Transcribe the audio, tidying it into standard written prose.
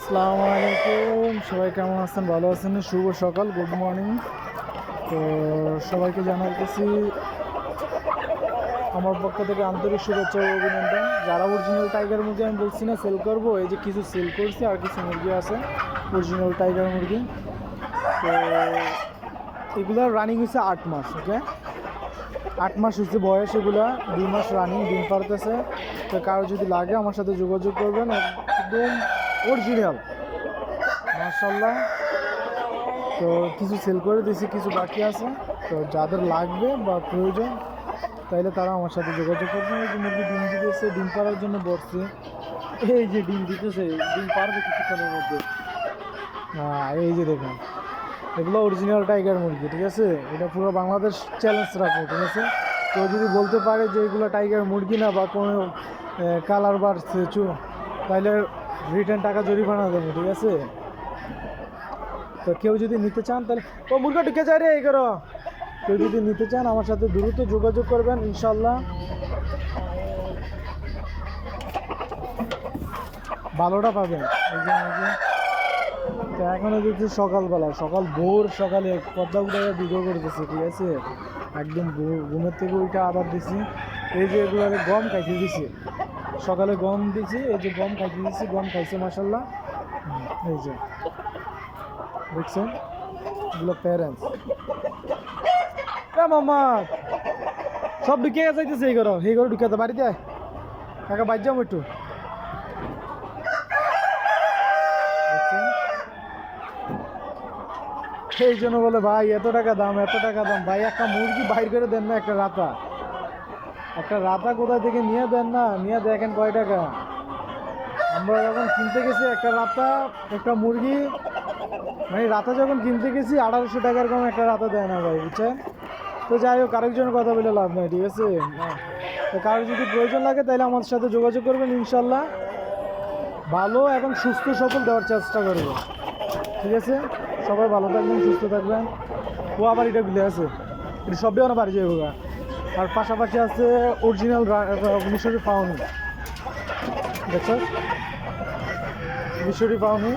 আসসালামু আলাইকুম, সবাই কেমন আছেন? ভালো আছেন? শুভ সকাল, গুড মর্নিং। তো সবাইকে জানাইতেছি আমার পক্ষ থেকে আন্তরিক শুভেচ্ছা ও অভিনন্দন। যারা অরিজিনাল টাইগার মুরগি আমি বলছি না সেল করবো, এই যে কিছু সেল করছি আর কিছু মুরগি আছে অরিজিনাল টাইগার মুরগি। তো এগুলার রানিং হচ্ছে 8 মাস। ওকে, 8 মাস হচ্ছে বয়স, এগুলা 2 মাস রানিং, ডিম পারতেছে। তো কারো যদি লাগে আমার সাথে যোগাযোগ করবেন, একদম অরিজিনাল মাশাল্লাহ। তো কিছু সেল করে দিয়েছি, কিছু বাকি আছে। তো যাদের লাগবে বা প্রয়োজন তাইলে তারা আমার সাথে যোগাযোগ করবেন। এই যে মুরগি ডিম দিতেছে, ডিম পাড়ার জন্য বসছে। এই যে ডিম দিতেছে, ডিম পারবে কিছুক্ষণের মধ্যে। হ্যাঁ, এই যে দেখুন, এগুলো অরিজিনাল টাইগার মুরগি, ঠিক আছে? এটা পুরো বাংলাদেশ চ্যালেঞ্জ রাখবো, ঠিক আছে? তো যদি বলতে পারে যে এগুলো টাইগার মুরগি না বা কোনো কালার বাড়ছে তাহলে রিটার্ন টাকা জরিমানা দেবো, ঠিক আছে? তো কেউ যদি নিতে চান তাহলে ও মুরগা ঢুকে যায় রে, এই করো। কেউ যদি নিতে চান আমার সাথে দ্রুত যোগাযোগ করবেন, ইনশাল্লাহ ভালোটা পাবেন। তো এখনও দেখছি সকালবেলা, ভোর সকালে পদ্মা উঠে ভিডিও করতেছি, ঠিক আছে? একদম ঘুমের থেকে উঠে আবার দিছি। এই যে এগুলো গম খাইতে দিছি, সকালে গম দিছি, এই যে গম খাইতে দিছি, গম খাইছে মাসাল্লাহ। এই যে দেখছেন, এগুলো প্যারেন্টস। মামা সব ঢুকে যাইতেছে, এই করো এই করে ঢুকে বাড়িতে কাকা বাদ যাবো একটু। এই জন্য বলে ভাই এত টাকা দাম, এত টাকা দাম। ভাই একটা মুরগি বাইর করে দেন না, একটা রাতা, কোথায় থেকে নিয়ে দেন না, নিয়ে দেখেন কয় টাকা। আমরা যখন কিনতে গেছি একটা রাতা, একটা মুরগি, মানে রাতা যখন কিনতে গেছি 1800 টাকার কম একটা রাতা দেয় না ভাই, বুঝছেন? তো যাই হোক, আরেকজনের কথা বলে লাভ নাই, ঠিক আছে? তো কারো যদি প্রয়োজন লাগে তাহলে আমার সাথে যোগাযোগ করবেন, ইনশাল্লাহ ভালো এবং সুস্থ সফল দেওয়ার চেষ্টা করব, ঠিক আছে? সবাই ভালো থাকবেন, সুস্থ থাকবেন। ও আবার এটা বিলে আছে, এটা সবই আমার বাড়ি যাবো। আর পাশাপাশি আছে অরিজিনাল মিশরি পাউনি, দেখছো? মিশরি পাউনি